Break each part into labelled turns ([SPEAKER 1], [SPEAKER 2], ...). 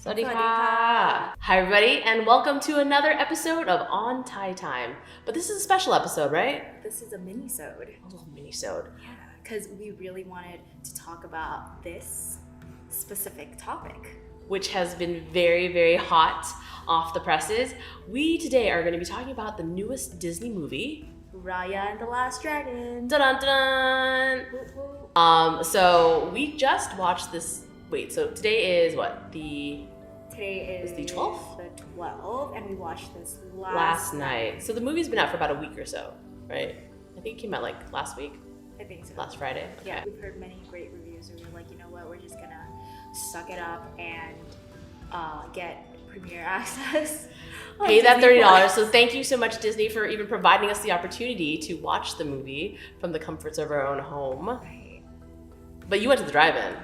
[SPEAKER 1] Sawadee-ka. Hi everybody, and welcome to another episode of OnThaiTime. But this is a special episode, right?
[SPEAKER 2] This is a mini-sode.
[SPEAKER 1] A little mini-sode.
[SPEAKER 2] Yeah, because we really wanted to talk about this specific topic,
[SPEAKER 1] which has been very, very hot off the presses. We today are going to be talking about the newest Disney movie,
[SPEAKER 2] Raya and the Last Dragon.
[SPEAKER 1] Dun-dun-dun! So we just watched this. Wait, so today is what?
[SPEAKER 2] Today is
[SPEAKER 1] the 12th?
[SPEAKER 2] The 12th, and we watched this
[SPEAKER 1] last night. So the movie's been out for about a week or so, right? I think it came out like last week.
[SPEAKER 2] I think so.
[SPEAKER 1] Last Friday. Okay.
[SPEAKER 2] Yeah, we've heard many great reviews, and we're like, you know what? We're just gonna suck it up and get premiere access.
[SPEAKER 1] Pay that $30. So thank you so much, Disney, for even providing us the opportunity to watch the movie from the comforts of our own home.
[SPEAKER 2] Right.
[SPEAKER 1] But you went to the drive-in.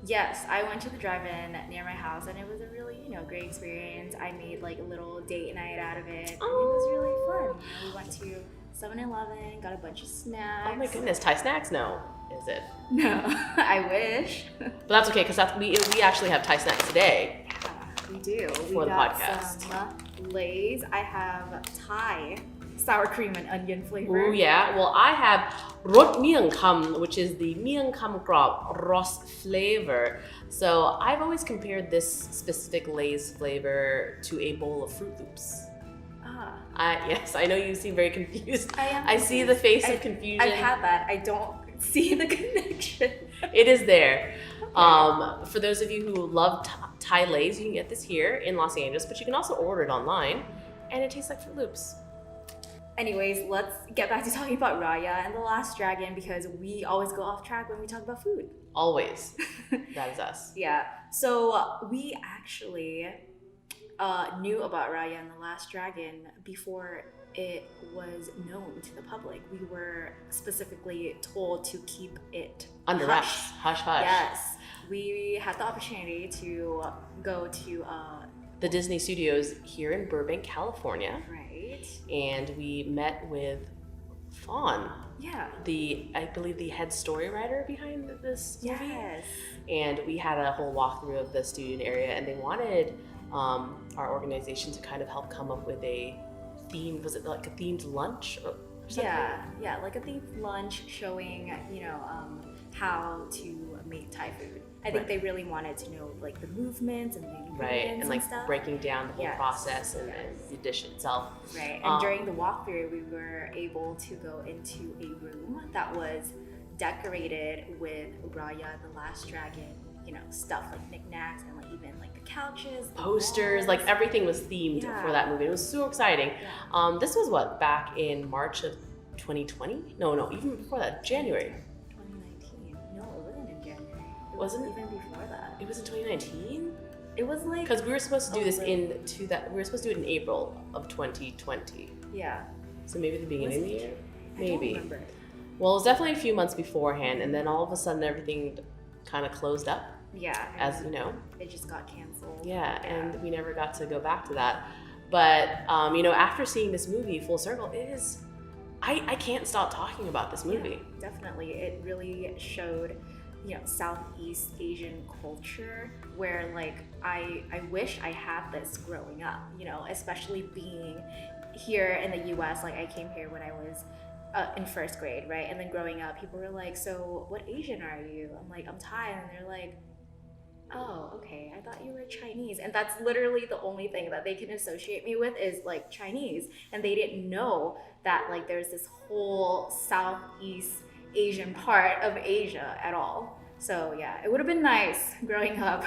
[SPEAKER 2] Yes, I went to the drive-in near my house, and it was a really, great experience. I made like a little date night out of it. And it was really fun. We went to 7-Eleven, got a bunch of snacks.
[SPEAKER 1] Oh my goodness, Thai snacks? No, is it?
[SPEAKER 2] No, I wish.
[SPEAKER 1] But that's okay, because we actually have Thai snacks today.
[SPEAKER 2] Yeah, we do.
[SPEAKER 1] For the podcast.
[SPEAKER 2] Some Lay's. I have Thai sour cream and onion flavor.
[SPEAKER 1] Oh yeah. Well, I have rot miang kam, which is the miang kam krop Ross flavor. So I've always compared this specific Lay's flavor to a bowl of Fruit Loops. Yes, I know you seem very confused. I see the face of confusion.
[SPEAKER 2] I've had that. I don't see the connection.
[SPEAKER 1] It is there.
[SPEAKER 2] Okay.
[SPEAKER 1] For those of you who love Thai Lay's, you can get this here in Los Angeles, but you can also order it online, and it tastes like Fruit Loops.
[SPEAKER 2] Anyways, let's get back to talking about Raya and the Last Dragon, because we always go off track when we talk about food.
[SPEAKER 1] Always. That is us.
[SPEAKER 2] Yeah. So we actually knew about Raya and the Last Dragon before it was known to the public. We were specifically told to keep it
[SPEAKER 1] under wraps. Hush, hush.
[SPEAKER 2] Yes. We had the opportunity to go to
[SPEAKER 1] the Disney Studios here in Burbank, California.
[SPEAKER 2] Right.
[SPEAKER 1] And we met with Fawn.
[SPEAKER 2] Yeah.
[SPEAKER 1] I believe the head story writer behind this movie.
[SPEAKER 2] Yes.
[SPEAKER 1] And we had a whole walkthrough of the studio area, and they wanted our organization to kind of help come up with a themed, was it like a themed lunch or something?
[SPEAKER 2] Yeah, like a themed lunch showing, how to make Thai food. I think they really wanted to know like the movements and the ingredients
[SPEAKER 1] and like
[SPEAKER 2] stuff.
[SPEAKER 1] breaking down the whole process and the dish itself.
[SPEAKER 2] Right, and during the walkthrough, we were able to go into a room that was decorated with Raya the Last Dragon, stuff like knickknacks and like even like the couches, the
[SPEAKER 1] posters,
[SPEAKER 2] walls.
[SPEAKER 1] like everything was themed for that movie. It was so exciting.
[SPEAKER 2] Yeah.
[SPEAKER 1] This was what, back in March of 2020? No, even before that, January.
[SPEAKER 2] 2019. No, it wasn't in January. It
[SPEAKER 1] Wasn't it?
[SPEAKER 2] Even before that.
[SPEAKER 1] It was in 2019?
[SPEAKER 2] It was like,
[SPEAKER 1] because we were supposed to do this we were supposed to do it in April of 2020.
[SPEAKER 2] Yeah.
[SPEAKER 1] So maybe the beginning of the year? Maybe.
[SPEAKER 2] I don't remember.
[SPEAKER 1] Well, it was definitely a few months beforehand, and then all of a sudden everything kind of closed up.
[SPEAKER 2] Yeah.
[SPEAKER 1] As you know.
[SPEAKER 2] It just got canceled.
[SPEAKER 1] Yeah, and we never got to go back to that. But, after seeing this movie full circle, it is, I can't stop talking about this movie.
[SPEAKER 2] Yeah, definitely. It really showed, Southeast Asian culture where like I wish I had this growing up, especially being here in the US. Like I came here when I was in first grade, right? And then growing up, people were like, so what Asian are you? I'm like, I'm Thai. And they're like, oh, okay, I thought you were Chinese. And that's literally the only thing that they can associate me with is like Chinese. And they didn't know that like there's this whole Southeast Asian part of Asia at all. So yeah, it would have been nice growing up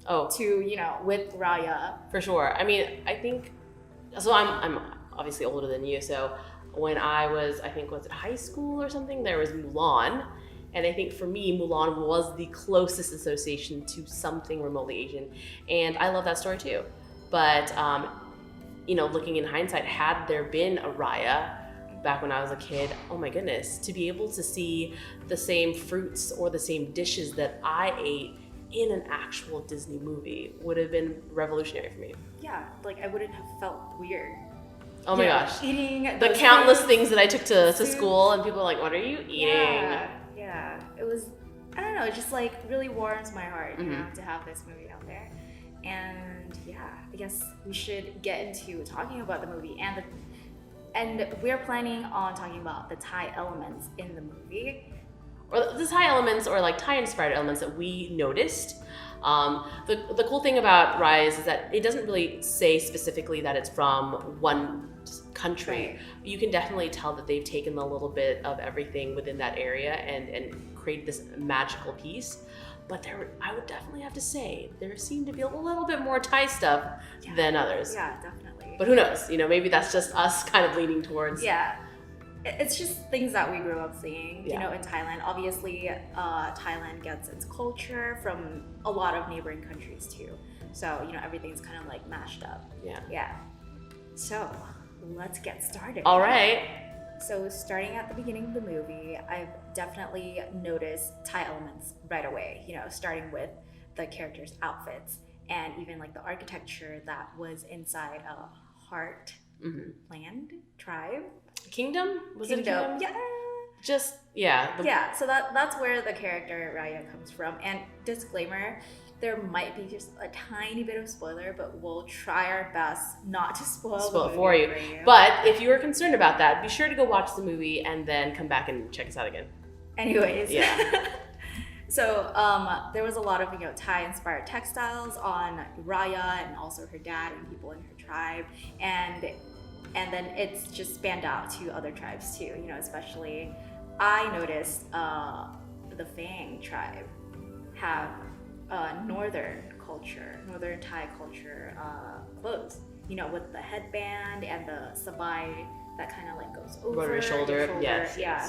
[SPEAKER 2] to, with Raya.
[SPEAKER 1] For sure. I mean, I think, so I'm obviously older than you, so when I was, was it high school or something, there was Mulan. And I think for me, Mulan was the closest association to something remotely Asian. And I love that story too. But, looking in hindsight, had there been a Raya back when I was a kid, oh my goodness, to be able to see the same fruits or the same dishes that I ate in an actual Disney movie would have been revolutionary for me.
[SPEAKER 2] Yeah, like I wouldn't have felt weird.
[SPEAKER 1] Oh my gosh.
[SPEAKER 2] Eating
[SPEAKER 1] the countless things that I took to school, and people are like, what are you eating?
[SPEAKER 2] Yeah. It was, I don't know, it just like really warms my heart, to have this movie out there. And yeah, I guess we should get into talking about the movie and we're planning on talking about the Thai elements in the movie.
[SPEAKER 1] Or the Thai elements, or like Thai inspired elements that we noticed. The cool thing about Rise is that it doesn't really say specifically that it's from one country.
[SPEAKER 2] Right.
[SPEAKER 1] You can definitely tell that they've taken a little bit of everything within that area and created this magical piece. But I would definitely have to say, there seemed to be a little bit more Thai stuff than others.
[SPEAKER 2] Yeah, definitely.
[SPEAKER 1] But who knows? Maybe that's just us kind of leaning towards.
[SPEAKER 2] Yeah. It's just things that we grew up seeing,
[SPEAKER 1] Yeah.
[SPEAKER 2] in Thailand. Obviously, Thailand gets its culture from a lot of neighboring countries too. So, everything's kind of like mashed up.
[SPEAKER 1] Yeah.
[SPEAKER 2] Yeah. So, let's get started.
[SPEAKER 1] All right.
[SPEAKER 2] So, starting at the beginning of the movie, I've definitely noticed Thai elements right away, starting with the characters' outfits and even like the architecture that was inside a heart land tribe.
[SPEAKER 1] Kingdom? Was it a kingdom?
[SPEAKER 2] Yeah.
[SPEAKER 1] Just, yeah.
[SPEAKER 2] Yeah, so that's where the character Raya comes from. And disclaimer, there might be just a tiny bit of spoiler, but we'll try our best not to spoil the movie
[SPEAKER 1] for you. But if you are concerned about that, be sure to go watch the movie and then come back and check us out again.
[SPEAKER 2] Anyways.
[SPEAKER 1] Yeah.
[SPEAKER 2] So there was a lot of Thai-inspired textiles on Raya and also her dad and people in her tribe, and then it's just spanned out to other tribes too. Especially I noticed the Fang tribe have northern Thai culture clothes. With the headband and the sabai that kind of like goes over
[SPEAKER 1] your shoulder. Yes.
[SPEAKER 2] Yeah.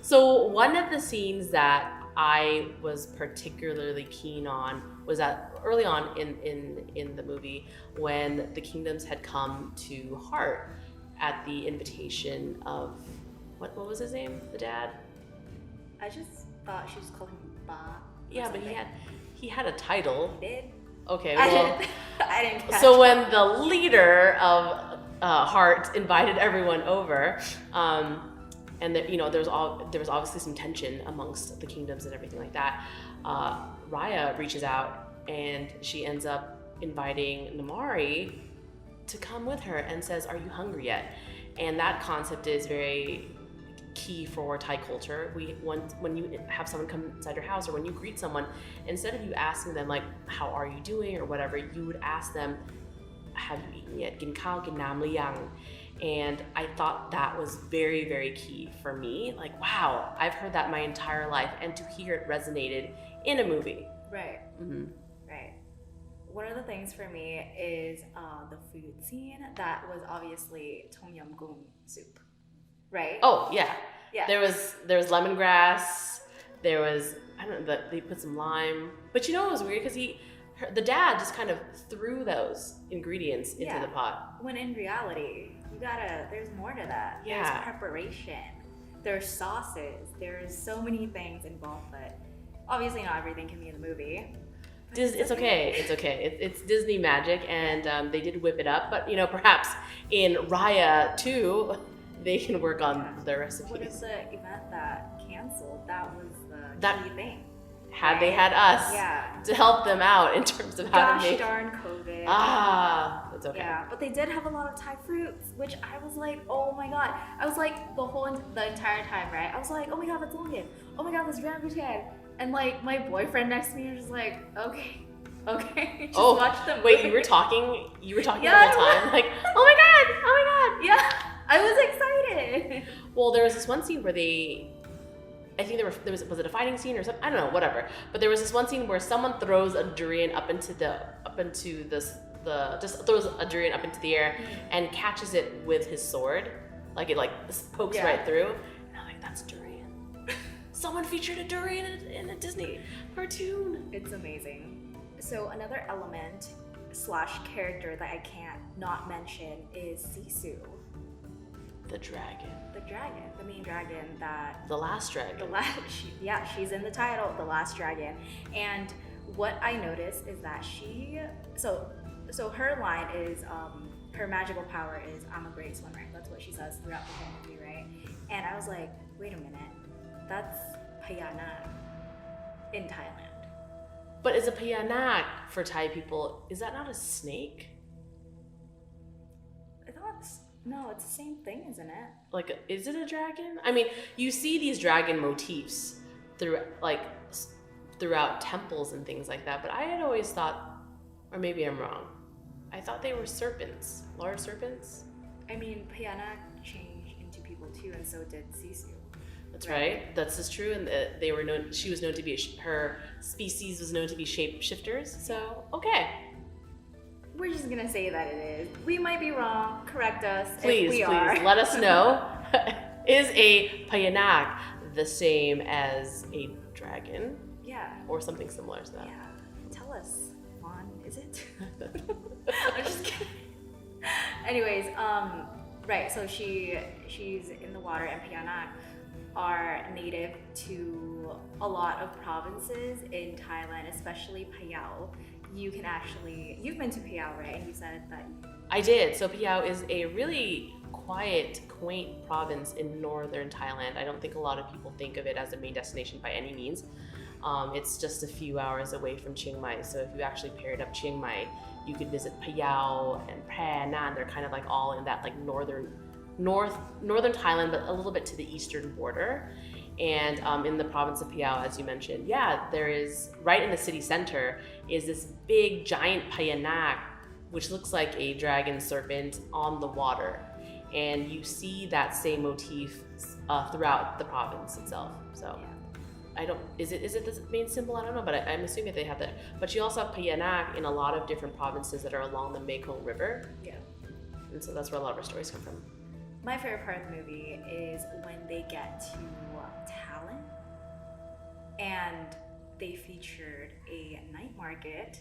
[SPEAKER 1] So one of the scenes that I was particularly keen on was that early on in the movie, when the kingdoms had come to Heart at the invitation of what was his name? The dad?
[SPEAKER 2] I just thought she was calling him Ba.
[SPEAKER 1] Yeah, but he had a title.
[SPEAKER 2] He did?
[SPEAKER 1] Okay, well,
[SPEAKER 2] I didn't catch
[SPEAKER 1] so when the leader of Heart invited everyone over, and there was obviously some tension amongst the kingdoms and everything like that. Raya reaches out and she ends up inviting Namari to come with her and says, "Are you hungry yet?" And that concept is very key for Thai culture. When you have someone come inside your house or when you greet someone, instead of you asking them like, "How are you doing?" or whatever, you would ask them, "Have you eaten yet? Gin khao, gin nam le yang?" And I thought that was very, very key for me. Like, wow, I've heard that my entire life, and to hear it resonated in a movie.
[SPEAKER 2] Right. Mm-hmm. Right. One of the things for me is the food scene that was obviously Yum Goong Soup. Right?
[SPEAKER 1] Oh, yeah.
[SPEAKER 2] Yeah.
[SPEAKER 1] There was lemongrass. There was, I don't know, they put some lime. But it was weird because the dad just kind of threw those ingredients into the pot.
[SPEAKER 2] When in reality, there's more to that.
[SPEAKER 1] Yeah.
[SPEAKER 2] There's preparation. There's sauces. There's so many things involved, but obviously not everything can be in the movie.
[SPEAKER 1] It's okay. It's okay. It's Disney magic, and they did whip it up. But perhaps in Raya 2, they can work on their recipes.
[SPEAKER 2] What is the event that canceled? That was the key thing.
[SPEAKER 1] Had they had us to help them out in terms of how to make.
[SPEAKER 2] Gosh darn COVID.
[SPEAKER 1] That's okay.
[SPEAKER 2] Yeah, but they did have a lot of Thai fruits, which I was like, oh my god. I was like the entire time, right? I was like, oh my god, that's Longan. Oh my god, that's rambutan. And like my boyfriend next to me was just like, okay. Just watch the movie.
[SPEAKER 1] Wait, you were talking the whole time? Like, oh my god.
[SPEAKER 2] Yeah, I was excited.
[SPEAKER 1] Well, there was this one scene where I think was it a fighting scene or something? I don't know, whatever. But there was this one scene where someone throws a durian just throws a durian up into the air and catches it with his sword. Like it pokes right through. And I'm like, that's durian. Someone featured a durian in a Disney cartoon.
[SPEAKER 2] It's amazing. So another element / character that I can't not mention is Sisu.
[SPEAKER 1] The dragon.
[SPEAKER 2] The main dragon that...
[SPEAKER 1] The last dragon.
[SPEAKER 2] She's in the title, The Last Dragon. And what I noticed is that so her line is, her magical power is, "I'm a great swimmer." That's what she says throughout the whole movie, right? And I was like, wait a minute, that's Payana in Thailand.
[SPEAKER 1] But is a payanak for Thai people, is that not a snake?
[SPEAKER 2] I thought no, it's the same thing, isn't it?
[SPEAKER 1] Like, is it a dragon? I mean, you see these dragon motifs throughout temples and things like that, but I had always thought, or maybe I'm wrong, I thought they were serpents, large serpents.
[SPEAKER 2] I mean, Payanak changed into people too, and so did Sisu.
[SPEAKER 1] That's right. That's just true, and they were known. She was known to be her species was known to be shapeshifters. So okay.
[SPEAKER 2] We're just gonna say that it is. We might be wrong. Correct us.
[SPEAKER 1] Please,
[SPEAKER 2] if we
[SPEAKER 1] please
[SPEAKER 2] are.
[SPEAKER 1] let us know. Is a payanak the same as a dragon?
[SPEAKER 2] Yeah.
[SPEAKER 1] Or something similar to that?
[SPEAKER 2] Yeah. Tell us, Juan. Is it? I'm just kidding. Anyways, right. So she's in the water, and Payanak are native to a lot of provinces in Thailand, especially Phayao. You've been to Phayao, right? And you said that.
[SPEAKER 1] I did. So Phayao is a really quiet, quaint province in northern Thailand. I don't think a lot of people think of it as a main destination by any means. It's just a few hours away from Chiang Mai. So if you actually paired up Chiang Mai, you could visit Phayao and Phra Nan. They're kind of like all in that like northern Thailand, but a little bit to the eastern border. And in the province of Phayao, as you mentioned, yeah, there is, right in the city center, is this big giant payanak, which looks like a dragon serpent on the water. And you see that same motif throughout the province itself. So is it the main symbol? I don't know, but I'm assuming they have that. But you also have payanak in a lot of different provinces that are along the Mekong River.
[SPEAKER 2] Yeah.
[SPEAKER 1] And so that's where a lot of our stories come from.
[SPEAKER 2] My favorite part of the movie is when they get to Talon, and they featured a night market,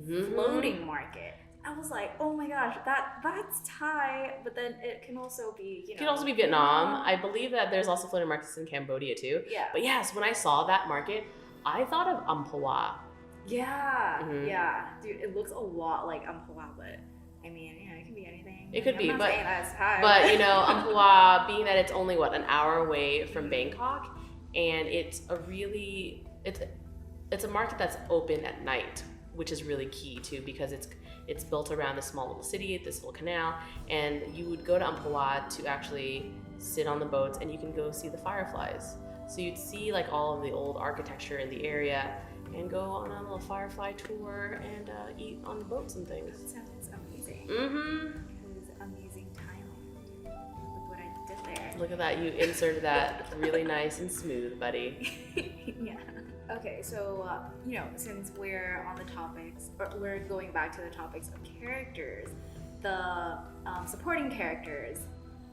[SPEAKER 2] floating market. I was like, oh my gosh, that's Thai, but then it can also be,
[SPEAKER 1] It can also be Vietnam. I believe that there's also floating markets in Cambodia too.
[SPEAKER 2] Yeah.
[SPEAKER 1] But yes, when I saw that market, I thought of Amphawa.
[SPEAKER 2] Yeah, yeah. Dude, it looks a lot like Amphawa, but I mean, it can be anything.
[SPEAKER 1] It could be,
[SPEAKER 2] I'm not saying that's Thai,
[SPEAKER 1] but Amphawa, being that it's only an hour away from Bangkok, and it's a market that's open at night, which is really key too, because it's built around this small little city, this little canal, and you would go to Amphawa to actually sit on the boats, and you can go see the fireflies. So you'd see like all of the old architecture in the area, and go on a little firefly tour and eat on the boats and things.
[SPEAKER 2] That sounds amazing.
[SPEAKER 1] Mm-hmm.
[SPEAKER 2] It was amazing Thailand. Look what I did there.
[SPEAKER 1] Look at that, you inserted that really nice and smooth, buddy.
[SPEAKER 2] Yeah. Okay, so since we're on the topics, or we're going back to the topics of characters, the supporting characters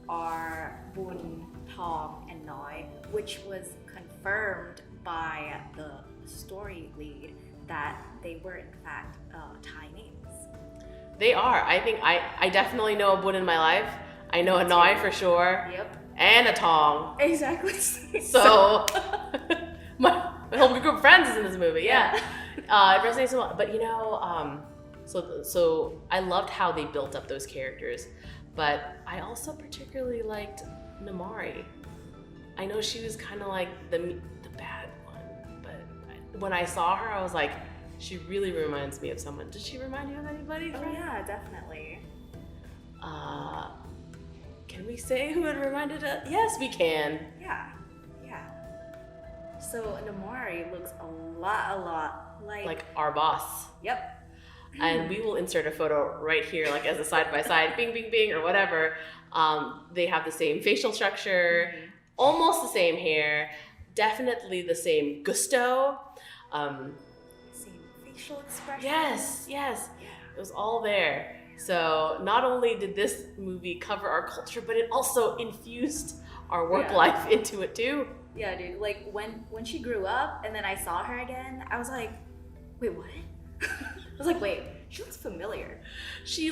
[SPEAKER 2] are Bun, Tom, and Noi, which was confirmed by the story lead that they were in fact Thai names.
[SPEAKER 1] They are. I think I definitely know a Bun in my life. I know a Noi for sure.
[SPEAKER 2] Yep.
[SPEAKER 1] And a Tong.
[SPEAKER 2] Exactly.
[SPEAKER 1] So my whole group of friends is in this movie. Yeah. It resonates a lot. But so I loved how they built up those characters. But I also particularly liked Namari. I know she was kind of like the bad one, but when I saw her, I was like, she really reminds me of someone. Did she remind you of anybody?
[SPEAKER 2] Oh yeah, definitely.
[SPEAKER 1] Can we say who it reminded us? Yes, we can.
[SPEAKER 2] Yeah. So Namari looks a lot like
[SPEAKER 1] our boss.
[SPEAKER 2] Yep.
[SPEAKER 1] And we will insert a photo right here, like as a side-by-side, bing, bing, bing, or whatever. They have the same facial structure, almost the same hair, definitely the same gusto.
[SPEAKER 2] Same facial expression.
[SPEAKER 1] Yes.
[SPEAKER 2] Yeah.
[SPEAKER 1] It was all there. So not only did this movie cover our culture, but it also infused our work life into it too.
[SPEAKER 2] Yeah, dude. Like when she grew up and then I saw her again, I was like, wait, what? I was like, wait, she looks familiar.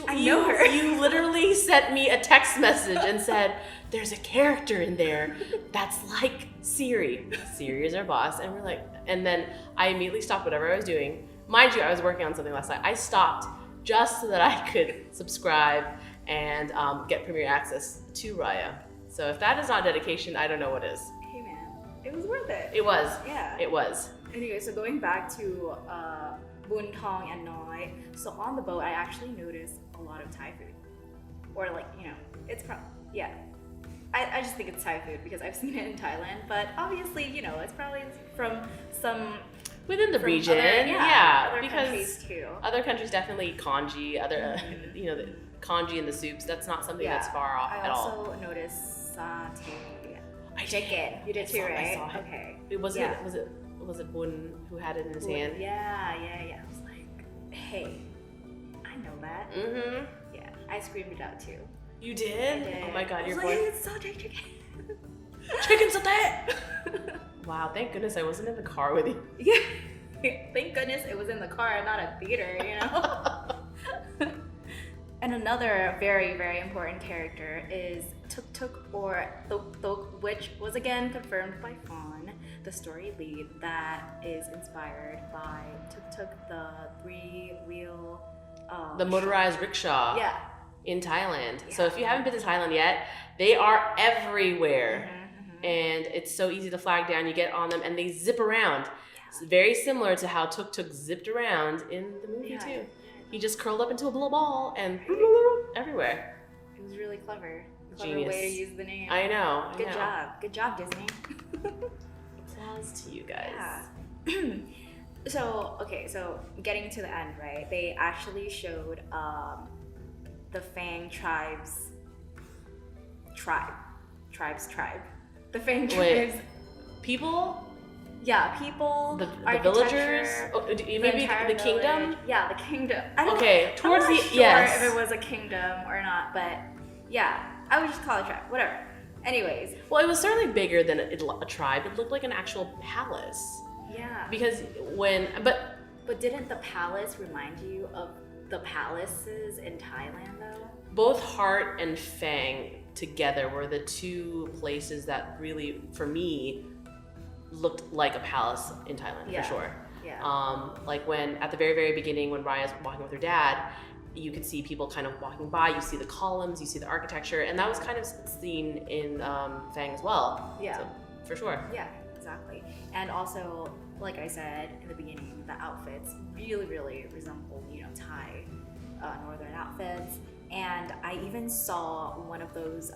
[SPEAKER 2] I know her.
[SPEAKER 1] You literally sent me a text message and said, there's a character in there that's like Siri. Siri is our boss. And we're like, and then I immediately stopped whatever I was doing. Mind you, I was working on something last night. I stopped just so that I could subscribe and get premiere access to RAYA. So if that is not dedication, I don't know what is.
[SPEAKER 2] Hey man, it was worth it.
[SPEAKER 1] It was.
[SPEAKER 2] Yeah.
[SPEAKER 1] It was.
[SPEAKER 2] Anyway, so going back to Boon Tong and Noi, so on the boat I actually noticed a lot of Thai food. Or like, you know, it's probably, yeah. I just think it's Thai food because I've seen it in Thailand, but obviously, you know, it's probably from some...
[SPEAKER 1] Within the region,
[SPEAKER 2] other
[SPEAKER 1] because
[SPEAKER 2] countries too.
[SPEAKER 1] other countries definitely congee, you know, the congee in the soups. That's not something that's far off at all.
[SPEAKER 2] I also noticed satay chicken. You did too, right?
[SPEAKER 1] I saw it.
[SPEAKER 2] Okay.
[SPEAKER 1] Was it Boon who had it in his hand?
[SPEAKER 2] Yeah. I was like, hey, I know that.
[SPEAKER 1] Mm-hmm.
[SPEAKER 2] Yeah, I screamed it out too.
[SPEAKER 1] You did?
[SPEAKER 2] I did.
[SPEAKER 1] Oh my god, you're
[SPEAKER 2] like,
[SPEAKER 1] going.
[SPEAKER 2] It's satay chicken.
[SPEAKER 1] Chicken satay! Wow, thank goodness I wasn't in the car with you.
[SPEAKER 2] Yeah. Thank goodness it was in the car, not a theater, you know? And another very, very important character is Tuk Tuk, or Tuk Tuk, which was again confirmed by Fawn, the story lead that is inspired by Tuk Tuk, the three-wheel...
[SPEAKER 1] the motorized rickshaw.
[SPEAKER 2] Yeah.
[SPEAKER 1] In Thailand.
[SPEAKER 2] Yeah.
[SPEAKER 1] So if you haven't been to Thailand yet, they are everywhere.
[SPEAKER 2] Mm-hmm.
[SPEAKER 1] And it's so easy to flag down. You get on them and they zip around.
[SPEAKER 2] Yeah.
[SPEAKER 1] It's very similar to how Tuk Tuk zipped around in the movie too. He just curled up into a little ball and everywhere.
[SPEAKER 2] It was really clever.
[SPEAKER 1] Genius.
[SPEAKER 2] Way to use the name.
[SPEAKER 1] I know.
[SPEAKER 2] Good job. Good job, Disney.
[SPEAKER 1] Applause to you guys.
[SPEAKER 2] Yeah. So getting to the end, right? They actually showed the Fang tribe's tribe. The Fang tribes.
[SPEAKER 1] Wait, people?
[SPEAKER 2] Yeah, people.
[SPEAKER 1] The
[SPEAKER 2] architecture,
[SPEAKER 1] villagers? Oh, maybe
[SPEAKER 2] entire
[SPEAKER 1] the kingdom?
[SPEAKER 2] village. Yeah, the kingdom.
[SPEAKER 1] Okay, towards
[SPEAKER 2] I'm
[SPEAKER 1] the
[SPEAKER 2] not sure
[SPEAKER 1] yes.
[SPEAKER 2] if it was a kingdom or not, but yeah, I would just call it a tribe. Whatever. Anyways.
[SPEAKER 1] Well, it was certainly bigger than a tribe. It looked like an actual palace.
[SPEAKER 2] Yeah.
[SPEAKER 1] Because
[SPEAKER 2] But didn't the palace remind you of the palaces in Thailand though?
[SPEAKER 1] both Heart and Fang together were the two places that really, for me, looked like a palace in Thailand,
[SPEAKER 2] Yeah.
[SPEAKER 1] for sure.
[SPEAKER 2] Yeah.
[SPEAKER 1] Like when, at the very, very beginning, when Raya's walking with her dad, you could see people kind of walking by, you see the columns, you see the architecture, and that was kind of seen in Fang as well.
[SPEAKER 2] Yeah.
[SPEAKER 1] So, for sure.
[SPEAKER 2] Yeah, exactly. And also, like I said in the beginning, the outfits really, really resemble, you know, Thai northern outfits. And I even saw one of those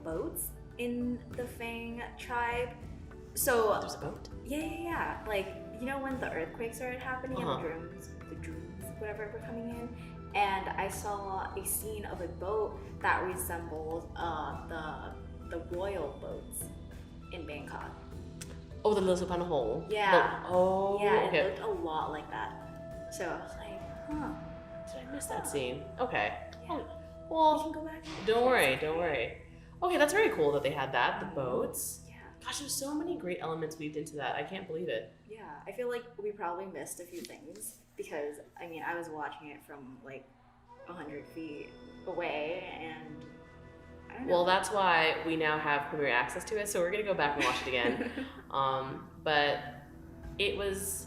[SPEAKER 2] boats in the Fang tribe. So
[SPEAKER 1] There's a boat?
[SPEAKER 2] yeah. Like, you know when the earthquake started happening and
[SPEAKER 1] Uh-huh.
[SPEAKER 2] the drums, whatever, were coming in? And I saw a scene of a boat that resembled the royal boats in Bangkok.
[SPEAKER 1] Oh, the little Supan hole.
[SPEAKER 2] Yeah.
[SPEAKER 1] Oh,
[SPEAKER 2] Yeah,
[SPEAKER 1] okay.
[SPEAKER 2] it looked a lot like that. So I was like, huh.
[SPEAKER 1] Did I miss that scene? Okay.
[SPEAKER 2] Yeah.
[SPEAKER 1] Well,
[SPEAKER 2] We can go back.
[SPEAKER 1] don't worry. Okay, that's very cool that they had that, the boats.
[SPEAKER 2] Yeah.
[SPEAKER 1] Gosh, there's so many great elements weaved into that. I can't believe it.
[SPEAKER 2] Yeah. I feel like we probably missed a few things because, I mean, I was watching it from like 100 feet away and I don't know.
[SPEAKER 1] Well, that's why we now have premiere access to it, so we're gonna go back and watch it again. But it was,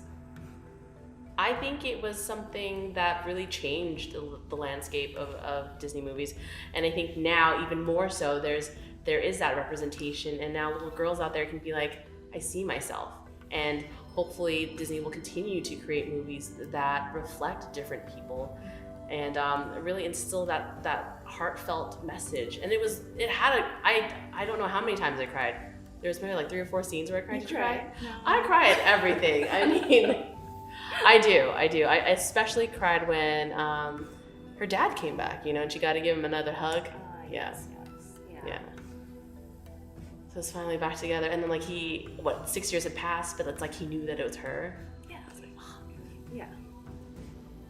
[SPEAKER 1] I think it was something that really changed the landscape of Disney movies, and I think now even more so, there is that representation, and now little girls out there can be like, I see myself, and hopefully Disney will continue to create movies that reflect different people, and really instill that heartfelt message. And I don't know how many times I cried. There was maybe like 3 or 4 scenes where I cried. Did you cry?
[SPEAKER 2] No.
[SPEAKER 1] I cry at everything. I mean, I do. I especially cried when her dad came back, you know, and she got to give him another hug.
[SPEAKER 2] Yes.
[SPEAKER 1] Yeah. So it's finally back together. And then like 6 years had passed, but it's like he knew that it was her.
[SPEAKER 2] Yeah.
[SPEAKER 1] I was like, oh.
[SPEAKER 2] Yeah.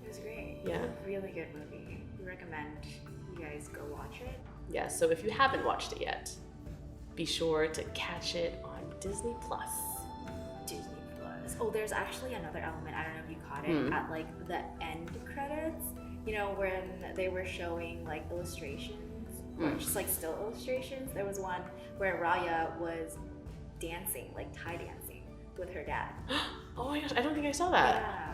[SPEAKER 2] It was great.
[SPEAKER 1] Yeah.
[SPEAKER 2] It was a really good movie. We recommend you guys go watch it.
[SPEAKER 1] Yeah, so if you haven't watched it yet, be sure to catch it on Disney Plus.
[SPEAKER 2] Disney Plus. Oh, there's actually another element. I don't know if you caught it at like the end credits. You know, when they were showing like illustrations, or just like still illustrations. There was one where Raya was dancing, like Thai dancing, with her dad.
[SPEAKER 1] Oh my gosh, I don't think I saw that.
[SPEAKER 2] Yeah.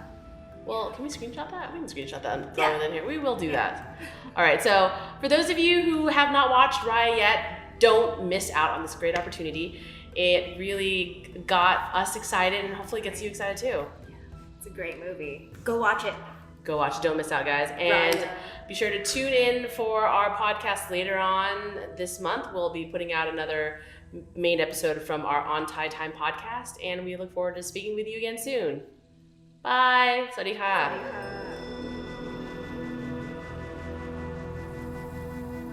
[SPEAKER 1] Well, can we screenshot that? We can screenshot that and throw
[SPEAKER 2] Yeah.
[SPEAKER 1] it in here. We will do that. All right, so for those of you who have not watched Raya yet, don't miss out on this great opportunity. It really got us excited and hopefully gets you excited too.
[SPEAKER 2] It's a great movie. Go watch it.
[SPEAKER 1] Go watch it, don't miss out, guys. And
[SPEAKER 2] Right.
[SPEAKER 1] be sure to tune in for our podcast later on this month. We'll be putting out another main episode from our OnThaiTime podcast, and we look forward to speaking with you again soon. Bye. สวัสดีค่ะ